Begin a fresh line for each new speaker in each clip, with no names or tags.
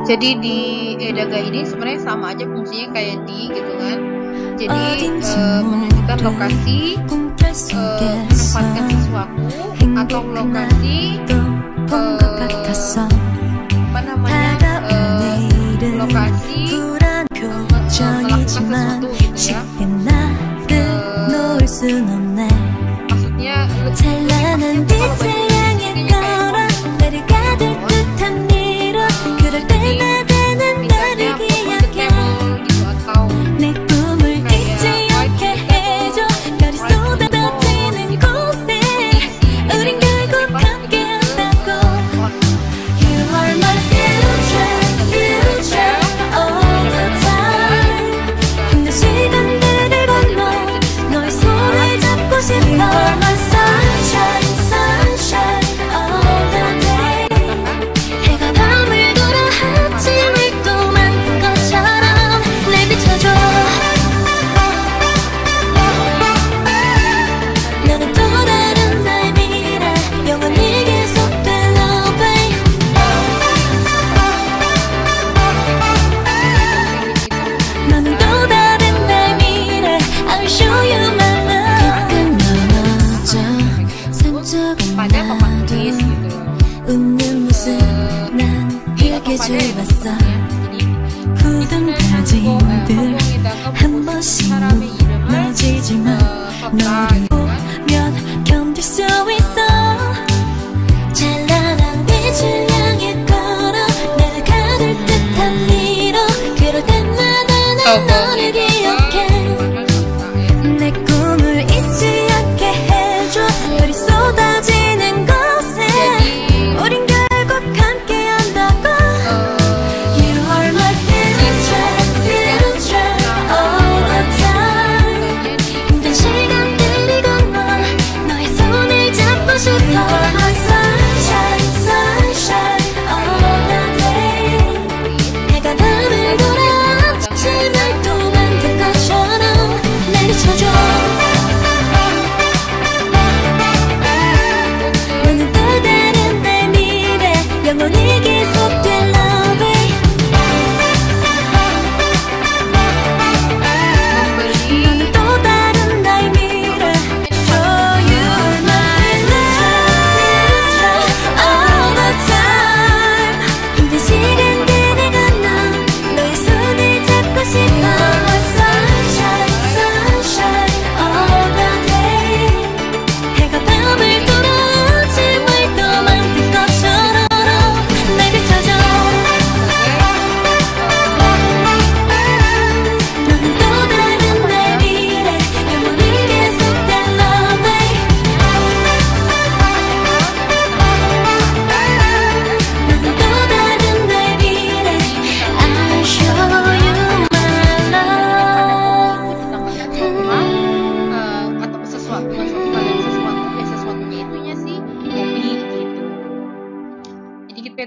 Jadi di edaga ini sebenarnya sama aja fungsinya kayak di gitu kan. Jadi menunjukkan lokasi, menempatkan sesuatu atau lokasi apa namanya lokasi melakukan sesuatu gitu ya. Maksudnya pada papan tulis gitu. 사람의 이름을 썼다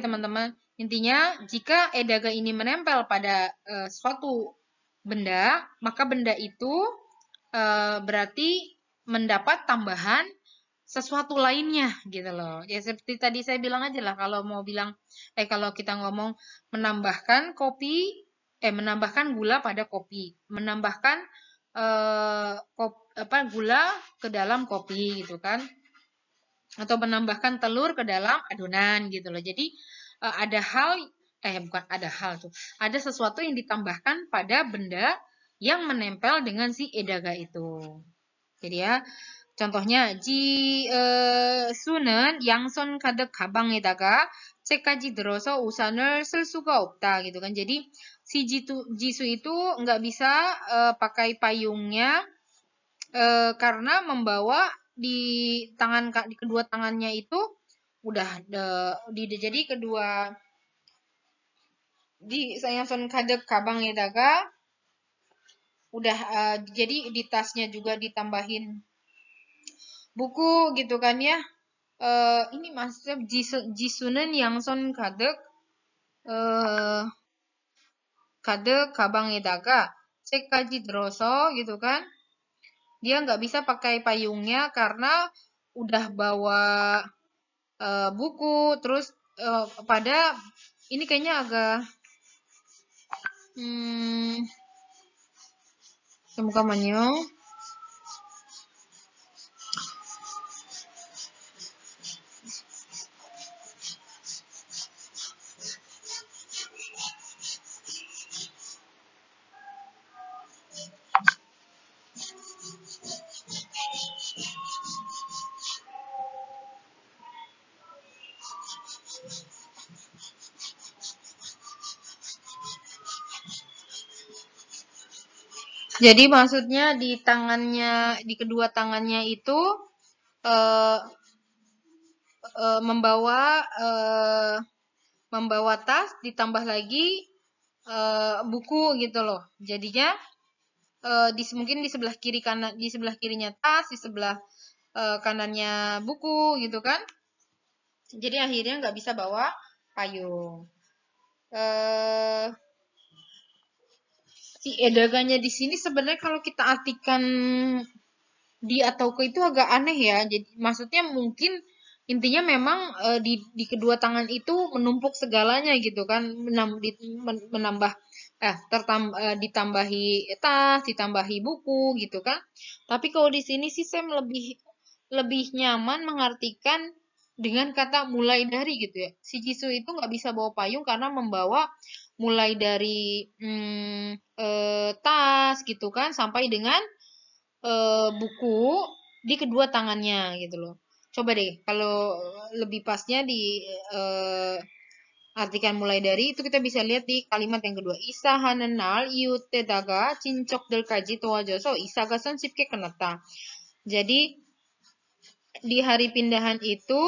teman-teman. Intinya jika edaga ini menempel pada suatu benda, maka benda itu berarti mendapat tambahan sesuatu lainnya gitu loh. Ya seperti tadi saya bilang aja lah, kalau mau bilang kalau kita ngomong menambahkan menambahkan gula pada kopi, menambahkan gula ke dalam kopi gitu kan, atau menambahkan telur ke dalam adonan gitu loh. Jadi ada sesuatu yang ditambahkan pada benda yang menempel dengan si edaga itu. Jadi ya, contohnya 지수는 양손 가득 가방에다가 책까지 들어서 우산을 쓸 수가 없다 gitu kan. Jadi si Jisu itu nggak bisa pakai payungnya karena membawa di kedua tangannya itu udah jadi kedua di 양손 가득 가방에다가 udah jadi di tasnya juga ditambahin buku gitu kan ya. Ini maksudnya Jisu는 양손 가득 가방에다가 책까지 들어서 gitu kan. Dia nggak bisa pakai payungnya karena udah bawa buku, terus pada ini kayaknya agak 잠깐만요. Jadi maksudnya di kedua tangannya itu eh, membawa tas ditambah lagi buku gitu loh. Jadinya mungkin di sebelah kiri kanan, di sebelah kirinya tas, di sebelah kanannya buku gitu kan. Jadi akhirnya nggak bisa bawa payung. Si edagannya di sini sebenarnya kalau kita artikan di atau ke itu agak aneh ya. Jadi maksudnya mungkin intinya memang di kedua tangan itu menumpuk segalanya gitu kan, menambah ditambahi tas, ditambahi buku gitu kan. Tapi kalau di sini sih saya lebih lebih nyaman mengartikan dengan kata mulai dari gitu ya. Si Jisoo itu nggak bisa bawa payung karena membawa mulai dari tas gitu kan sampai dengan buku di kedua tangannya gitu loh. Coba deh kalau lebih pasnya di eh, artikan mulai dari itu kita bisa lihat di kalimat yang kedua. Isa하는 날 이웃에다가 친척들까지 도와줘서 이사가 손쉽게 끝났다. Jadi di hari pindahan itu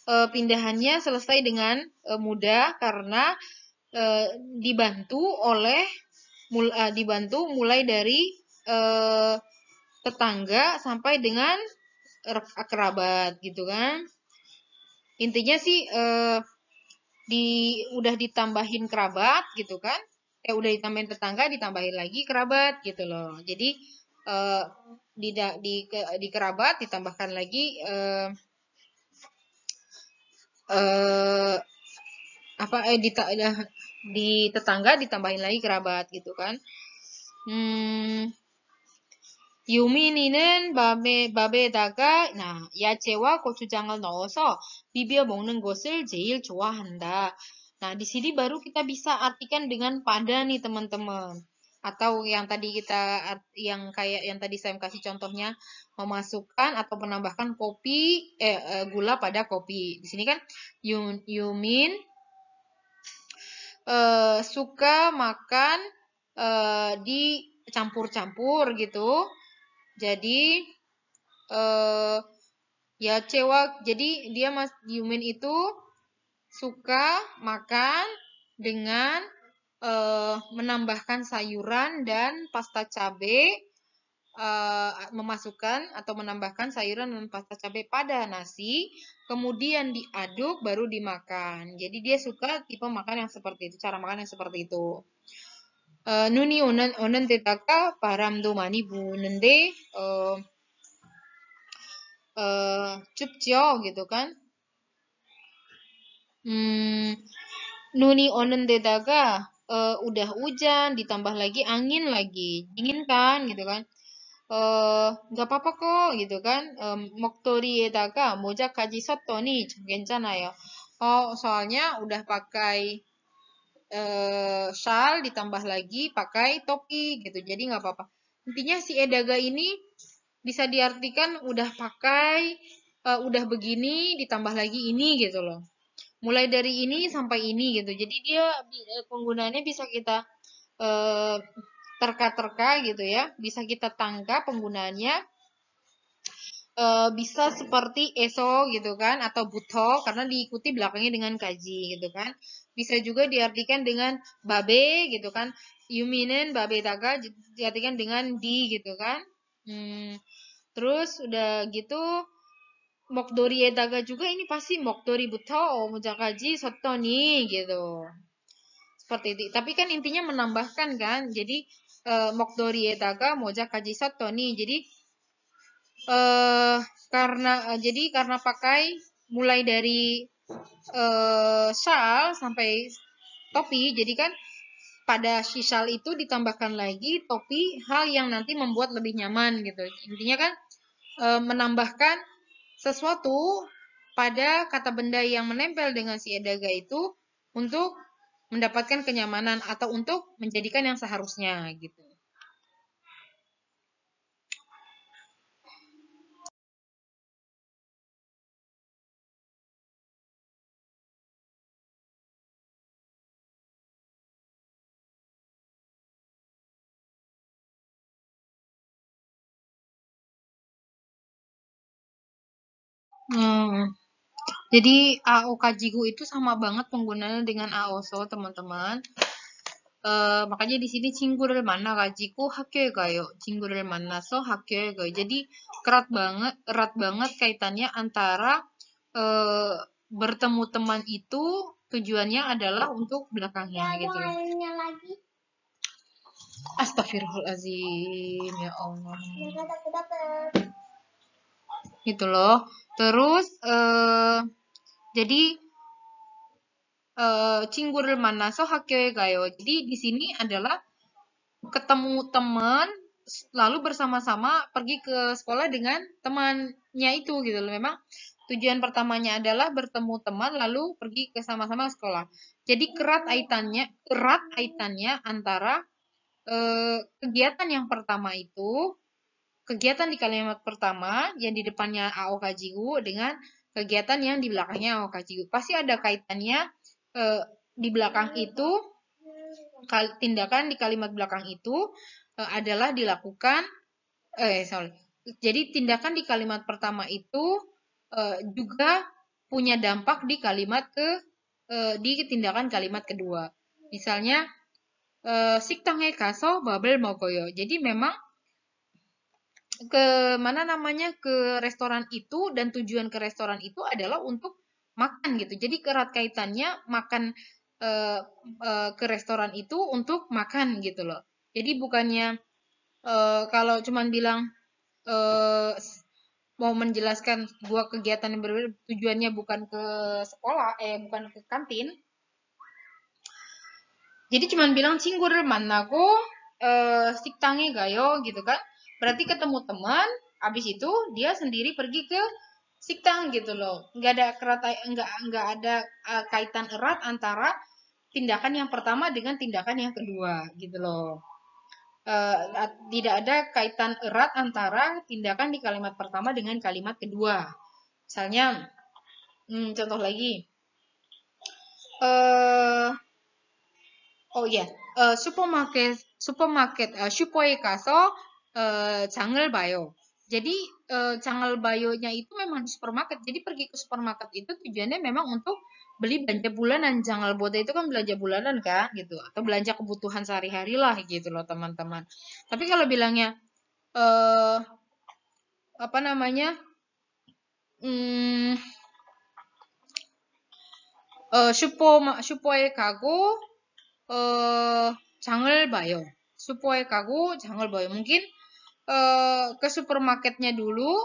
pindahannya selesai dengan mudah karena dibantu oleh dibantu mulai dari tetangga sampai dengan kerabat gitu kan. Intinya sih udah ditambahin kerabat gitu kan. Udah ditambahin tetangga, ditambahin lagi kerabat gitu loh. Jadi di kerabat ditambahkan lagi di tetangga ditambahin lagi kerabat gitu kan. 유민이는 밥에다가 야채와 고추장을 넣어서 비벼 먹는 것을 제일 좋아한다. Nah, di sini baru kita bisa artikan dengan pada nih teman-teman. Atau yang tadi kayak yang tadi saya kasih contohnya, memasukkan atau menambahkan gula pada kopi. Di sini kan Yumin suka makan dicampur-campur gitu. Jadi ya jadi Yumin itu suka makan dengan menambahkan sayuran dan pasta cabai, memasukkan atau menambahkan sayuran dan pasta cabai pada nasi, kemudian diaduk baru dimakan. Jadi dia suka tipe makan yang seperti itu, cara makan yang seperti itu. 눈이 오는 데다가 바람도 많이 부는데 춥죠 gitu kan. 눈이 오는 데다가 udah hujan ditambah lagi angin lagi, dingin kan gitu kan. nggak apa-apa kok gitu kan. 목도리에다가 모자까지 썼더니 괜찮아요. Soalnya udah pakai shawl ditambah lagi pakai topi gitu, jadi nggak apa-apa. Intinya si edaga ini bisa diartikan udah pakai udah begini ditambah lagi ini gitu loh, mulai dari ini sampai ini gitu. Jadi dia penggunaannya bisa kita terka-terka gitu ya, bisa kita tangkap penggunaannya bisa seperti eso gitu kan, atau buto karena diikuti belakangnya dengan kaji gitu kan. Bisa juga diartikan dengan babe gitu kan. Yuminen babe daga diartikan dengan di gitu kan. Terus udah gitu mokdori edaga juga ini pasti mokdori buto mujakaji sotoni gitu. Seperti itu. Tapi kan intinya menambahkan kan. Jadi mokdori edaga mujakaji sotoni. Jadi karena pakai mulai dari shawl sampai topi, jadi kan pada sisal itu ditambahkan lagi topi hal yang nanti membuat lebih nyaman gitu. Intinya kan menambahkan sesuatu pada kata benda yang menempel dengan si edaga itu untuk mendapatkan kenyamanan atau untuk menjadikan yang seharusnya gitu. Jadi AO Kajiku itu sama banget penggunaannya dengan AOSO, teman-teman. makanya di sini 친구를 만나 가지고 학교에 가요. 친구를 만나서 학교에 가요. Jadi erat banget kaitannya antara bertemu teman itu tujuannya adalah untuk belakangnya gitu. Astagfirullahaladzim, ya Allah. Gitu loh. Terus jadi 친구를 만나서 학교에 가요. Jadi di sini adalah ketemu teman lalu bersama-sama pergi ke sekolah dengan temannya itu gitu loh. Memang tujuan pertamanya adalah bertemu teman lalu pergi ke sama-sama sekolah. Jadi erat kaitannya antara kegiatan yang pertama itu, kegiatan di kalimat pertama yang di depannya AO Kajigu dengan kegiatan yang di belakangnya AO Kajigu. Pasti ada kaitannya di belakang itu, tindakan di kalimat belakang itu adalah dilakukan, jadi tindakan di kalimat pertama itu juga punya dampak di di tindakan kalimat kedua. Misalnya, 식당에 가서 밥을 먹어요. Jadi memang ke restoran itu dan tujuan ke restoran itu adalah untuk makan gitu. Jadi erat kaitannya makan ke restoran itu untuk makan gitu loh. Jadi bukannya kalau cuman bilang mau menjelaskan dua kegiatan yang berbeda, tujuannya bukan ke sekolah, bukan ke kantin. Jadi cuman bilang 친구를 만나고 식당에 가요 gitu kan. Berarti ketemu teman, habis itu dia sendiri pergi ke siktang gitu loh. Nggak ada kaitan erat antara tindakan yang pertama dengan tindakan yang kedua gitu loh. Tidak ada kaitan erat antara tindakan di kalimat pertama dengan kalimat kedua. Misalnya, contoh lagi. 슈퍼마켓, 슈퍼에 가서 장을 봐요. Jadi 장을 봐요nya itu memang di supermarket. Jadi pergi ke supermarket itu tujuannya memang untuk beli belanja bulanan. Jangan boda itu kan belanja bulanan kan gitu, atau belanja kebutuhan sehari-hari lah gitu loh teman-teman. Tapi kalau bilangnya apa namanya? 슈퍼에 가고 장을 봐요. 슈퍼에 가고 장을 봐요. Mungkin ke supermarketnya dulu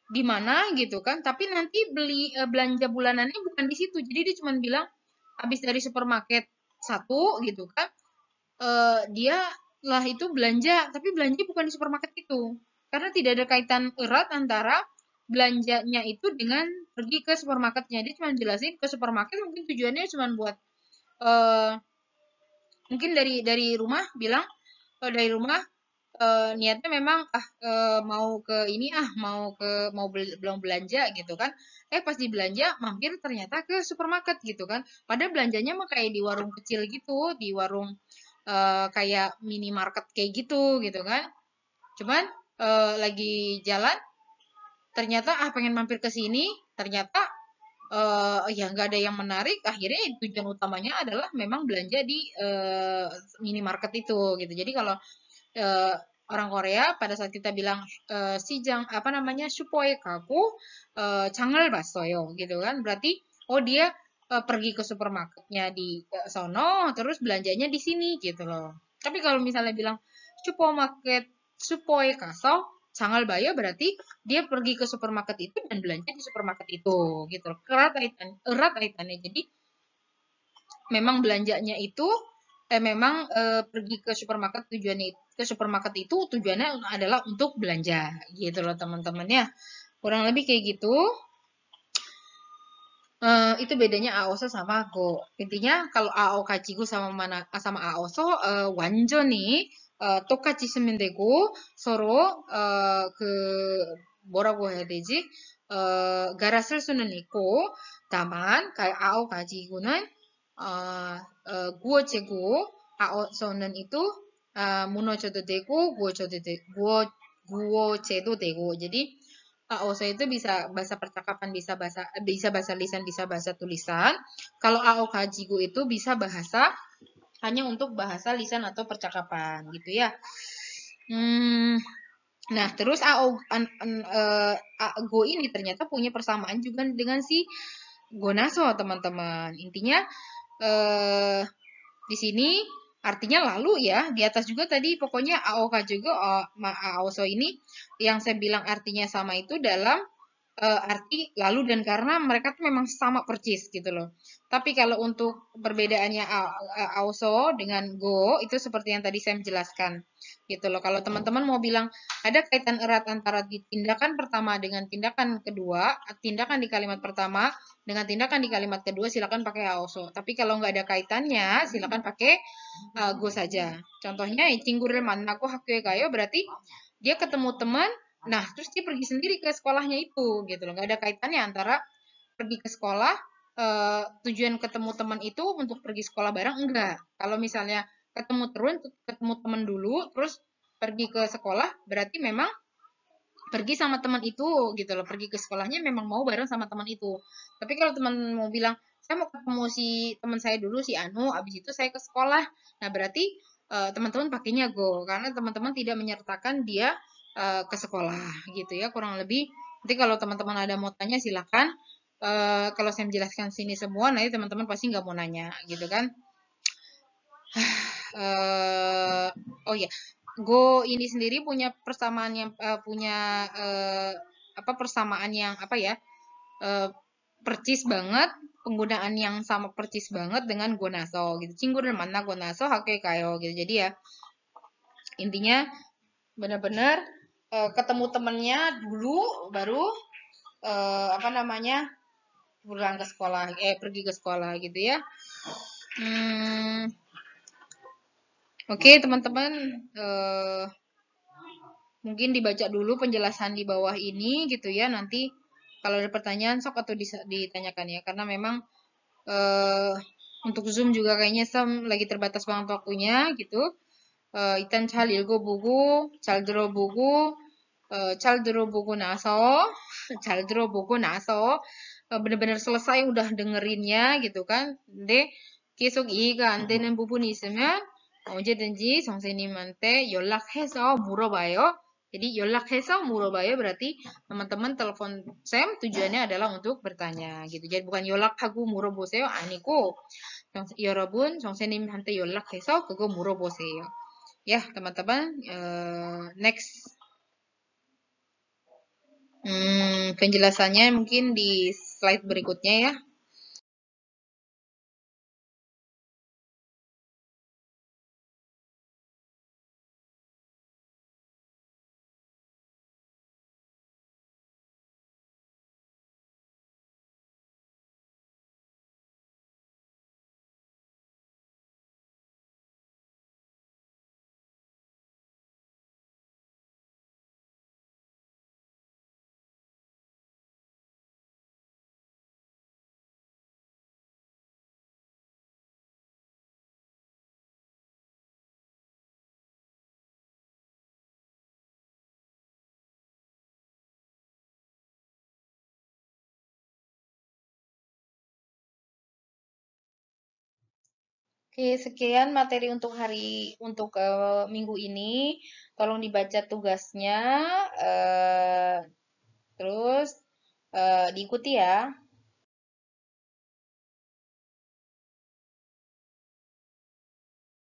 di mana gitu kan, tapi nanti beli belanja bulanannya bukan di situ. Jadi dia cuma bilang habis dari supermarket satu gitu kan, dia lah itu belanja, tapi belanja bukan di supermarket itu. Karena tidak ada kaitan erat antara belanjanya itu dengan pergi ke supermarketnya. Dia cuma jelasin ke supermarket mungkin tujuannya cuma buat mungkin dari rumah bilang dari rumah niatnya memang mau ke ini belum belanja gitu kan. Pas di belanja mampir ternyata ke supermarket gitu kan. Padahal belanjanya mah kayak di warung kecil gitu, di warung kayak minimarket kayak gitu kan. Cuman lagi jalan ternyata pengen mampir ke sini, ternyata ya nggak ada yang menarik. Akhirnya tujuan utamanya adalah memang belanja di minimarket itu gitu. Jadi kalau orang Korea pada saat kita bilang sijang apa namanya 슈퍼에 가고 장을 봤어요 gitu kan, berarti dia pergi ke supermarketnya di sono terus belanjanya di sini gitu loh. Tapi kalau misalnya bilang 슈퍼에 가서 장을 봐요 berarti dia pergi ke supermarket itu dan belanja di supermarket itu gitu loh. Erat kaitannya. Jadi memang belanjanya itu memang pergi ke supermarket itu tujuannya adalah untuk belanja gitu loh teman-teman ya. Kurang lebih kayak gitu. Itu bedanya AOSO sama Go. Intinya kalau AO 가지고 sama AOSO 완전히 똑같이 쓰면 되고 서로 그 뭐라고 해야 되지? 갈아 쓸 수는 있고 다만 AO 가지고는 구어체고 AOSO는 itu 무너져도 되고 구어체도 되고 jadi AOSO itu bisa bahasa percakapan, bisa bahasa lisan, bisa bahasa tulisan. Kalau AO Kajigo itu bisa bahasa hanya untuk bahasa lisan atau percakapan gitu ya. Nah, terus Go ini ternyata punya persamaan juga dengan si Gonaso, teman-teman. Intinya di sini artinya lalu ya. Di atas juga tadi pokoknya AOK juga AOSO ini yang saya bilang artinya sama itu dalam arti lalu dan karena mereka tuh memang sama persis gitu loh. Tapi kalau untuk perbedaannya AOSO dengan Go itu seperti yang tadi saya jelaskan gitu loh. Kalau teman-teman mau bilang ada kaitan erat antara tindakan pertama dengan tindakan kedua, tindakan di kalimat pertama dengan tindakan di kalimat kedua silakan pakai AOSO. Tapi kalau nggak ada kaitannya silakan pakai Go saja. Contohnya 친구를 만나고 학교에 가요 berarti dia ketemu teman. Nah, terus dia pergi sendiri ke sekolahnya itu, gitu loh. Nggak ada kaitannya antara pergi ke sekolah, tujuan ketemu teman itu untuk pergi sekolah bareng, enggak. Kalau misalnya ketemu teman dulu, terus pergi ke sekolah, berarti memang pergi sama teman itu, gitu loh. Pergi ke sekolahnya memang mau bareng sama teman itu. Tapi kalau teman mau bilang, saya mau ketemu si teman saya dulu, si Anu, abis itu saya ke sekolah. Nah, berarti teman-teman pakainya go, karena teman-teman tidak menyertakan dia ke sekolah gitu ya kurang lebih. Nanti kalau teman-teman ada mau tanya silakan. Kalau saya menjelaskan sini semua, nanti teman-teman pasti nggak mau nanya gitu kan. Oh ya, Go ini sendiri punya persamaan yang persamaan yang percis banget, penggunaan yang sama percis banget dengan Gonaso gitu. 친구를 만나고 나서 학교에 가요 gitu. Jadi ya intinya benar-benar ketemu temennya dulu baru pulang ke sekolah pergi ke sekolah gitu ya. Oke, teman-teman mungkin dibaca dulu penjelasan di bawah ini gitu ya. Nanti kalau ada pertanyaan sok atau ditanyakan ya karena memang untuk Zoom juga kayaknya lagi terbatas banget waktunya gitu. 일단 잘 읽어보고 잘 들어보고 잘 들어보고 나서 잘 들어보고 나서 benar-benar selesai udah dengerinnya gitu kan. 근데 계속 이해가 안 되는 부분이 있으면 언제든지 선생님한테 연락해서 물어봐요. Jadi 연락해서 물어봐요 berarti teman-teman telepon Sam tujuannya adalah untuk bertanya gitu. Jadi bukan 연락하고 물어보세요 아니고 여러분 선생님한테 연락해서 그거 물어보세요. Ya, teman-teman, next penjelasannya mungkin di slide berikutnya ya. Oke, sekian materi untuk minggu ini. Tolong dibaca tugasnya, terus diikuti ya.